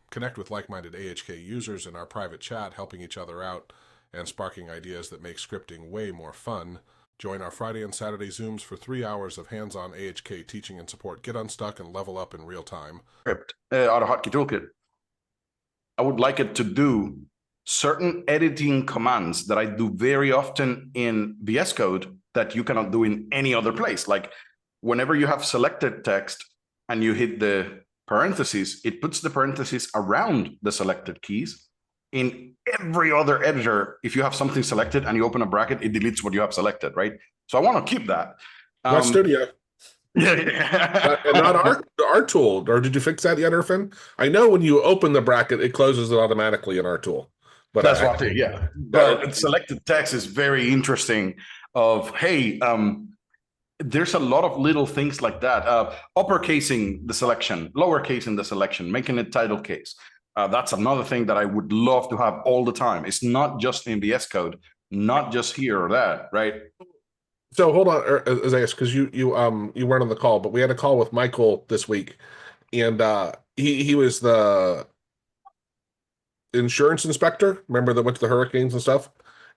Connect with like-minded AHK users in our private chat, helping each other out and sparking ideas that make scripting way more fun. Join our Friday and Saturday Zooms for 3 hours of hands-on AHK teaching and support. Get unstuck and level up in real time. Script, AutoHotkey Toolkit. I would like it to do certain editing commands that I do very often in VS Code that you cannot do in any other place. Like whenever you have selected text and you hit the parentheses, it puts the parentheses around the selected keys. In every other editor, if you have something selected and you open a bracket, it deletes what you have selected, right? So I want to keep that. Not Studio. Yeah. And not our tool. Or did you fix that yet, Irfan? I know when you open the bracket, it closes it automatically in our tool. But that's what I, yeah. But selected text is very interesting. Of hey, there's a lot of little things like that. Uppercasing the selection, lowercasing the selection, making it title case. That's another thing that I would love to have all the time. It's not just in VS Code, not just here or that, right? So hold on, Isaias, because you weren't on the call, but we had a call with Michael this week, and he was the insurance inspector. Remember that went to the hurricanes and stuff,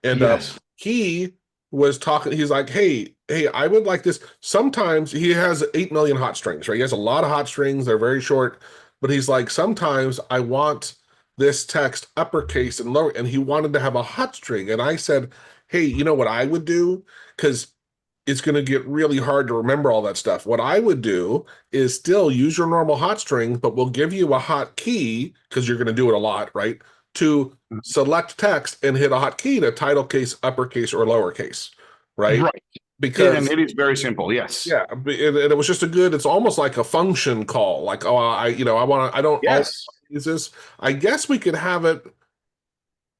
and yes. He was talking. He's like, hey, I would like this. Sometimes he has 8 million hot strings, right? He has a lot of hot strings. They're very short, but he's like, sometimes I want this text uppercase and lower, and he wanted to have a hot string, and I said, hey, you know what I would do? Because it's going to get really hard to remember all that stuff. What I would do is still use your normal hot string, but we'll give you a hot key because you're going to do it a lot, right? To select text and hit a hot key to title case, uppercase, or lowercase, right? Right. Because and it is very simple. Yes. Yeah, and it was just a good. It's almost like a function call. Like, oh, I want to. I don't. Yes. Use this. I guess we could have it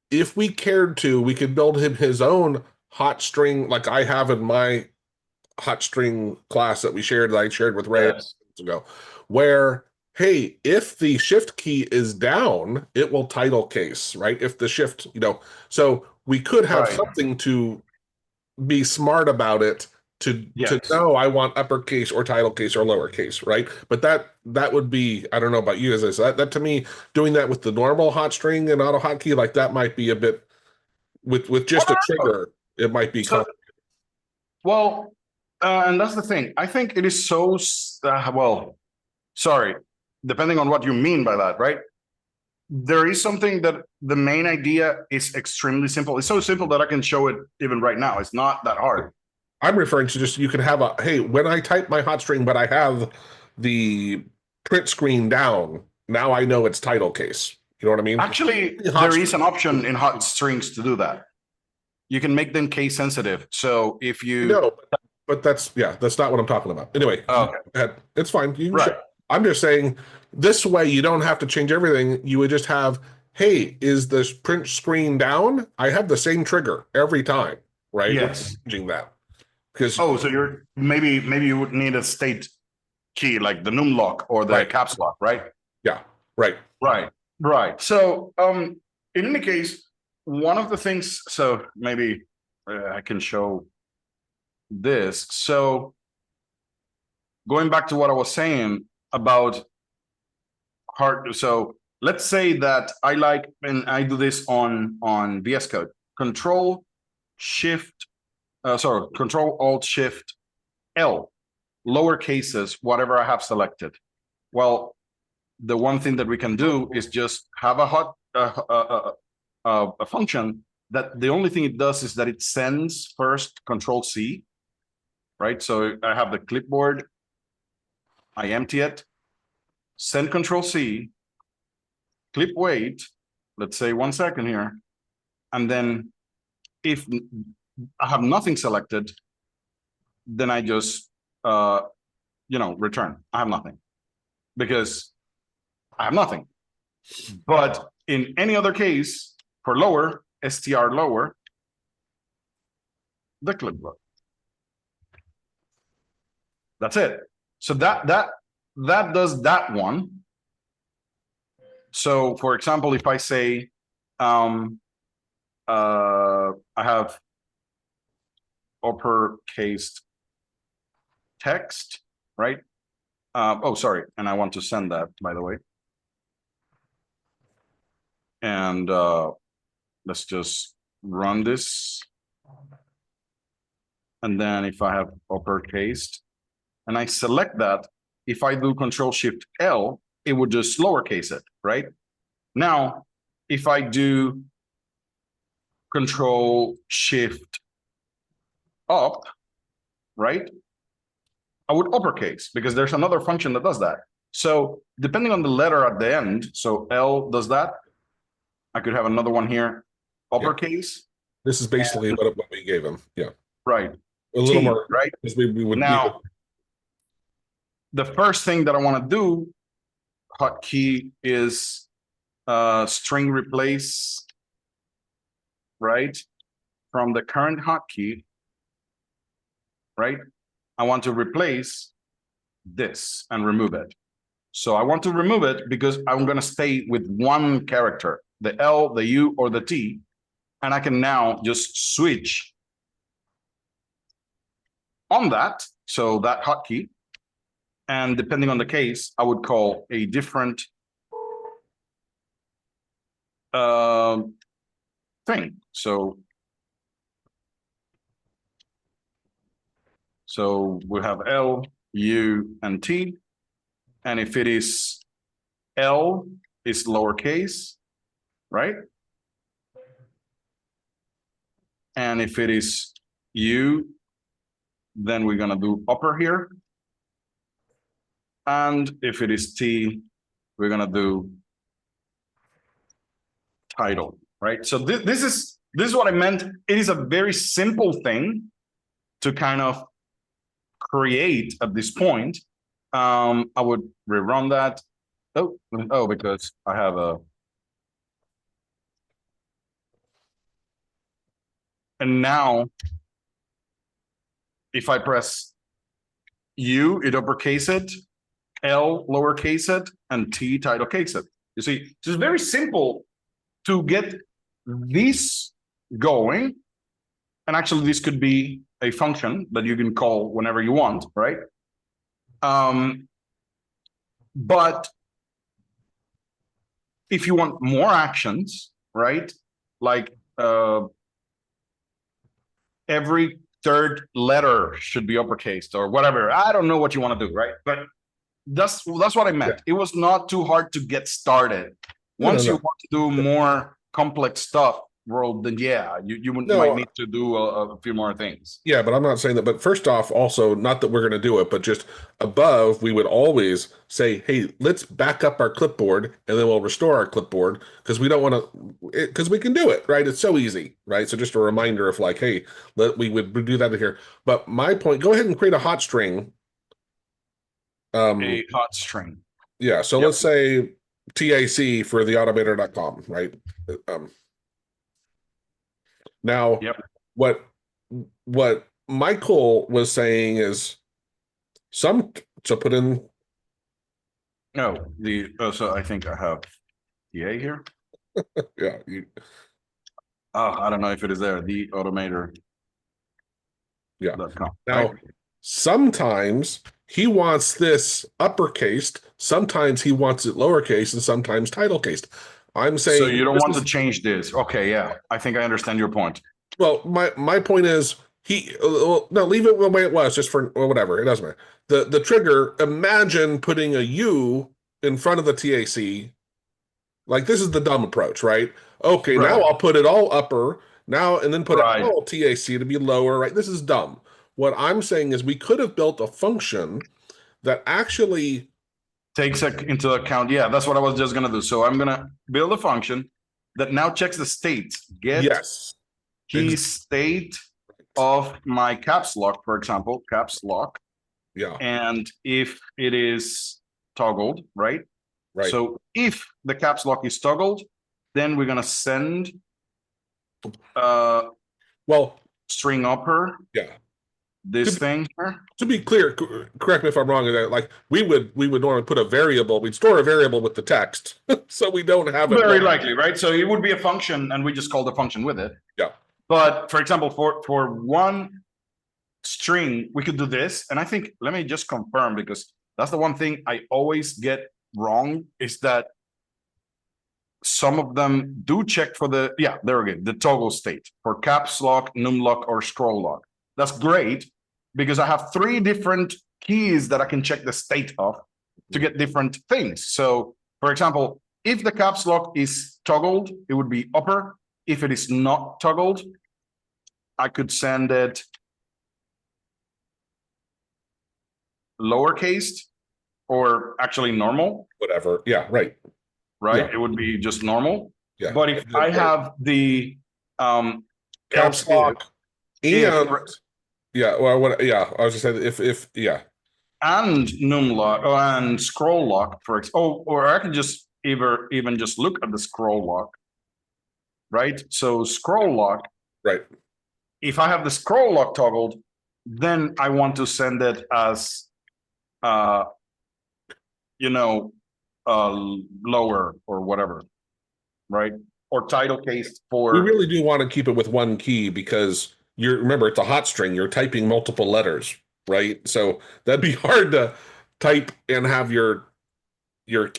if we cared to. We could build him his own hot string, like I have in my hot string class that I shared with Ray Yes. ago, where hey, if the shift key is down, it will title case, right? If the shift, so we could have something to be smart about it to know I want uppercase or title case or lowercase, right? But that would be, I don't know about you, as that to me, doing that with the normal hot string and AutoHotkey, like that might be a bit with just a trigger, it might be complicated. Well, and that's the thing. I think it is so sorry, depending on what you mean by that, right? There is something that the main idea is extremely simple. It's so simple that I can show it even right now. It's not that hard. I'm referring to just, you can have hey, when I type my hot string, but I have the print screen down, now I know it's title case. You know what I mean? Actually, there is an option in hot strings to do that. You can make them case sensitive. So if you no, but that's not what I'm talking about. Anyway, it's fine. You can I'm just saying this way you don't have to change everything. You would just have, hey, is this print screen down? I have the same trigger every time, right? Yes. Changing that. Because so you're maybe you would need a state key like the num lock or the caps lock, right? Yeah, right. So in any case, one of the things, so maybe I can show this. So going back to what I was saying about hard, so let's say that I like, and I do this on VS Code, Control Alt Shift L, lower cases, whatever I have selected. Well, the one thing that we can do is just have a function that the only thing it does is that it sends first Control C, right? So I have the clipboard, I empty it, send Control C, clip wait, let's say 1 second here, and then if I have nothing selected, then I just return. I have nothing because I have nothing. But in any other case, for lower, str lower, the clipboard. That's it. So that does that one. So for example, if I say I have uppercase text, right? Oh, sorry, and I want to send that, by the way. And let's just run this. And then if I have uppercase and I select that, if I do Control Shift L, it would just lowercase it, right? Now, if I do Control Shift up, right? I would uppercase because there's another function that does that. So depending on the letter at the end, so L does that. I could have another one here, uppercase. This is basically what we gave him. Yeah. Right. A little T, more, right? because we would Now, the first thing that I want to do, hotkey, is string replace, right? From the current hotkey, right? I want to replace this and remove it. So I want to remove it because I'm going to stay with one character, the L, the U, or the T, and I can now just switch on that. So that hotkey, and depending on the case, I would call a different thing. So we have L, U, and T. And if it is L, is lowercase, right? And if it is U, then we're gonna do upper here. And if it is T, we're gonna do title, right? So this is what I meant. It is a very simple thing to kind of create at this point. I would rerun that. Oh, because I have a. And now, if I press U, it uppercase it, L lowercase it, and T title case it. You see, it's just very simple to get this going. And actually, this could be a function that you can call whenever you want, right? But if you want more actions, right? Like every third letter should be uppercased or whatever. I don't know what you want to do, right? But that's what I meant. Yeah. It was not too hard to get started. Once you want to do more complex stuff, well, then yeah, you might need to do a few more things. Yeah, but I'm not saying that. But first off, also, not that we're going to do it, but just above, we would always say, hey, let's back up our clipboard and then we'll restore our clipboard because we don't want to, because we can do it, right? It's so easy, right? So just a reminder of like, hey, we would do that here. But my point, go ahead and create a hot string. A hot string. Yeah, so let's say TAC for the automator.com, right? Now, what Michael was saying is so put in. No, so I think I have TA here. Yeah. I don't know if it is there. The automator. Yeah. Now, sometimes he wants this uppercased, sometimes he wants it lowercase, and sometimes title cased. I'm saying, so you don't want to change this. Okay, yeah. I think I understand your point. Well, my point is no, leave it the way it was, just for whatever. It doesn't matter. The trigger, imagine putting a U in front of the TAC. Like, this is the dumb approach, right? Okay, right. Now I'll put it all upper now and then put it all TAC to be lower, right? This is dumb. What I'm saying is we could have built a function that actually takes into account. Yeah, that's what I was just going to do. So I'm going to build a function that now checks the states. Get key state of my caps lock, for example, caps lock. Yeah. And if it is toggled, right? Right. So if the caps lock is toggled, then we're going to send string upper. Yeah. This thing here. To be clear, correct me if I'm wrong, like we would normally put a variable, we'd store a variable with the text, so we don't have it. Very likely, right? So it would be a function, and we just call the function with it. Yeah. But for example, for one string, we could do this, and I think let me just confirm because that's the one thing I always get wrong is that some of them do check for the, yeah, there we go, the toggle state for caps lock, num lock, or scroll lock. That's great because I have 3 different keys that I can check the state of to get different things. So, for example, if the caps lock is toggled, it would be upper. If it is not toggled, I could send it lowercase or actually normal. Whatever. Yeah, right. Right? Yeah. It would be just normal. Yeah. But if I have the caps else lock if and yeah, well, what? Yeah, I was just saying if yeah, and num lock and scroll lock or I can just even just look at the scroll lock, right? So scroll lock, right. if I have the scroll lock toggled, then I want to send it as you know, lower or whatever, right? Or title case We for really do want to keep it with one key because remember it's a hot string. You're typing multiple letters, right? So that'd be hard to type and have your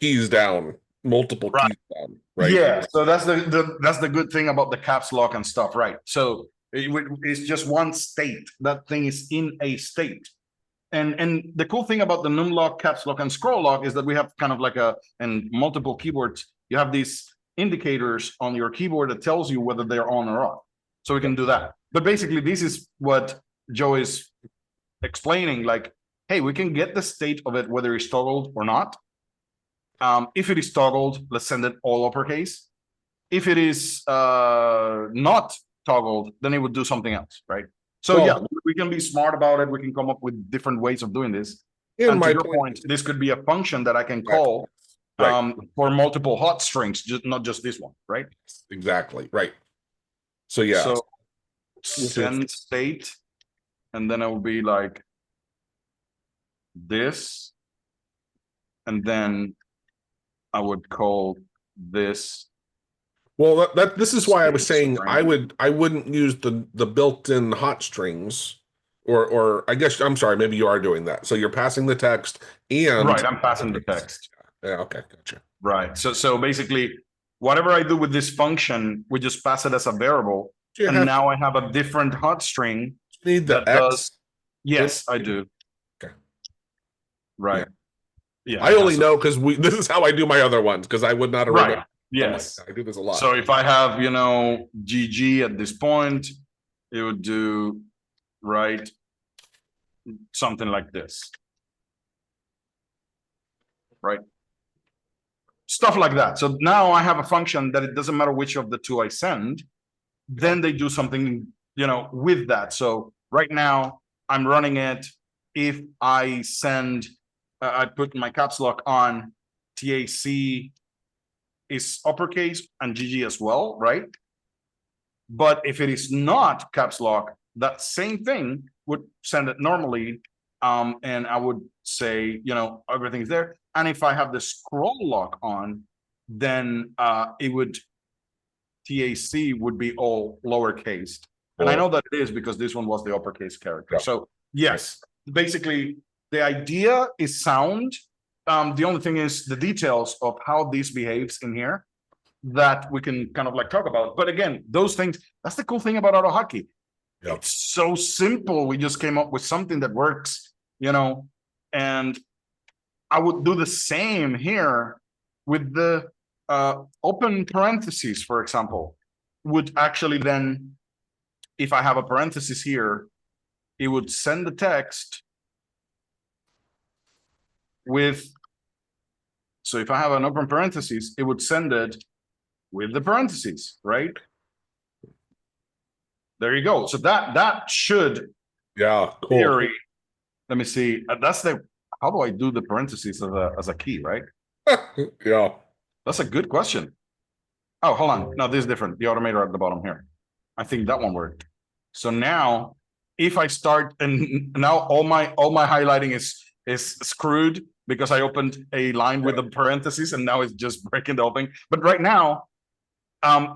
keys down, multiple right. keys down, right? Yeah, so that's the good thing about the caps lock and stuff, right? So it's just one state. That thing is in a state. And the cool thing about the num lock, caps lock, and scroll lock is that we have kind of like and multiple keyboards. You have these indicators on your keyboard that tells you whether they're on or off. So we can do that. But basically, this is what Joe is explaining. Like, hey, we can get the state of it whether it's toggled or not. If it is toggled, let's send it all uppercase. If it is not toggled, then it would do something else, right? So Well, yeah, we can be smart about it. We can come up with different ways of doing this. in And to my your point, this could be a function that I can call right. for multiple hot strings, not just this one, right? Exactly, right. So yeah, So send state, and then it will be like this, and then I would call this. well, this is why I was saying I wouldn't use the built-in hot strings, or I guess I'm sorry, maybe you are doing that. So you're passing the text and Right, I'm passing the text. Yeah, okay, gotcha. Right. So basically, whatever I do with this function, we just pass it as a variable, and now I have a different hot string need the that X. does. Yes, I do. Okay. Right. Yeah. I only know because this is how I do my other ones because I would not have remembered. Yes. I do this a lot. So if I have, GG at this point, it would do right something like this. Right. Stuff like that. So now I have a function that it doesn't matter which of the two I send, then they do something, with that. So right now I'm running it. If I send, I put my caps lock on, TAC is uppercase and GG as well, right? But if it is not caps lock, that same thing would send it normally. And I would say, everything's there. And if I have the scroll lock on, then it would, TAC would be all lowercase. And I know that it is because this one was the uppercase character. Yeah. So yes, basically the idea is sound. The only thing is the details of how this behaves in here that we can kind of talk about. But again, those things, that's the cool thing about AutoHotkey. Yep. It's so simple. We just came up with something that works, and I would do the same here with the open parentheses, for example, would actually then, if I have a parenthesis here, it would send the text with, so if I have an open parenthesis, it would send it with the parentheses, right? There you go. So that should, cool. Theory, let me see. That's how do I do the parentheses as a key, right? Yeah. That's a good question. Oh, hold on. No, this is different. The automator at the bottom here. I think that one worked. So now if I start, and now all my highlighting is screwed because I opened a line with a parenthesis and now it's just breaking the whole thing. But right now,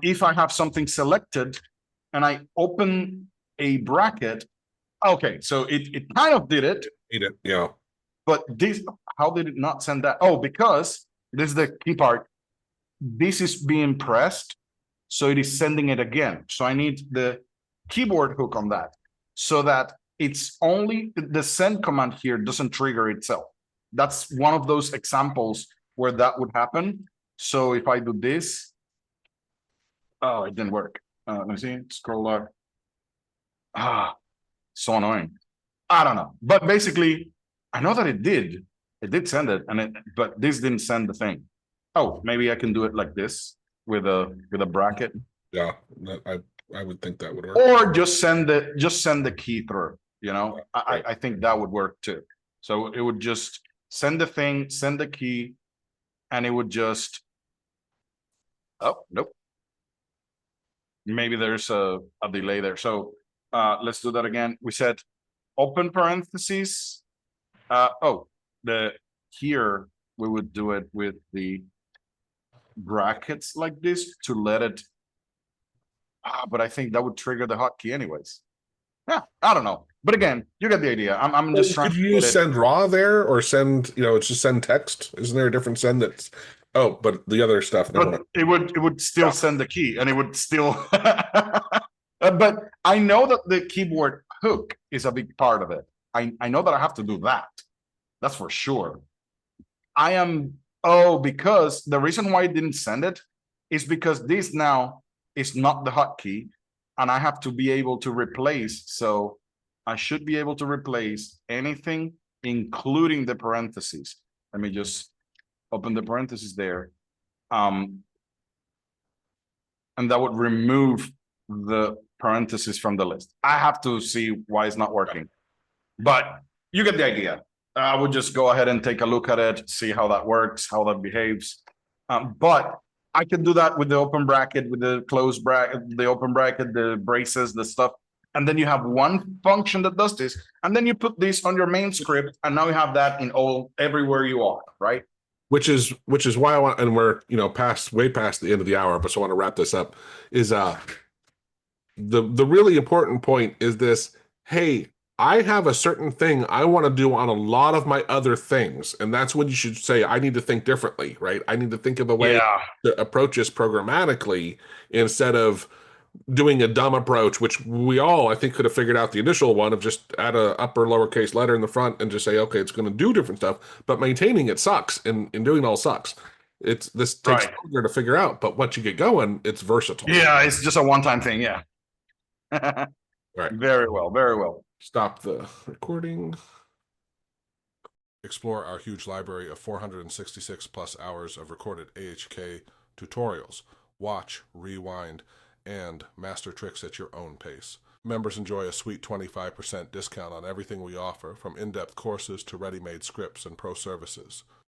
if I have something selected and I open a bracket, okay, so it kind of did it. Yeah. But how did it not send that? Oh, because this is the key part. this is being pressed, so it is sending it again. So I need the keyboard hook on that so that it's only the send command here doesn't trigger itself. That's one of those examples where that would happen. So if I do this, oh, it didn't work. Let me see, scroll up. Ah, so annoying. I don't know. But basically, I know that it did. It did send it, but this didn't send the thing. Oh, maybe I can do it like this with a bracket. Yeah, I would think that would work. Or just send the key through. You know, Right. I think that would work too. So it would just send the thing, send the key, and it would just, oh, nope. Maybe there's a delay there. So let's do that again. We said open parentheses. Oh, the here we would do it with the brackets like this to let it. But I think that would trigger the hotkey anyways. Yeah, I don't know. But again, you get the idea. I'm just trying Could to you get use it. send raw there or send, it's just send text? Isn't there a different send that's, oh, but the other stuff, never But mind. it would still Yeah. send the key and it would still but I know that the keyboard hook is a big part of it. I know that I have to do that. That's for sure. Because the reason why I didn't send it is because this now is not the hotkey and I have to be able to replace. So I should be able to replace anything, including the parentheses. Let me just open the parentheses there. And that would remove the parentheses from the list. I have to see why it's not working, but you get the idea. I would just go ahead and take a look at it, see how that works, how that behaves. But I can do that with the open bracket, with the closed bracket, the open bracket, the braces, the stuff. And then you have one function that does this. And then you put this on your main script. And now you have that in everywhere you are, right? Which is why I want, and we're, way past the end of the hour, but so I want to wrap this up, is the really important point is this: hey, I have a certain thing I want to do on a lot of my other things. And that's when you should say, I need to think differently, right? I need to think of a way Yeah. to approach this programmatically instead of doing a dumb approach, which we all, I think, could have figured out the initial one of just add a upper lowercase letter in the front and just say, okay, it's going to do different stuff, but maintaining it sucks and doing it all sucks. This takes Right. longer to figure out, but once you get going, it's versatile. Yeah. It's just a one-time thing. Yeah. All right. Very well. Very well. Stop the recording. Explore our huge library of 466 plus hours of recorded AHK tutorials. Watch, rewind, and master tricks at your own pace. Members enjoy a sweet 25% discount on everything we offer, from in-depth courses to ready-made scripts and pro services.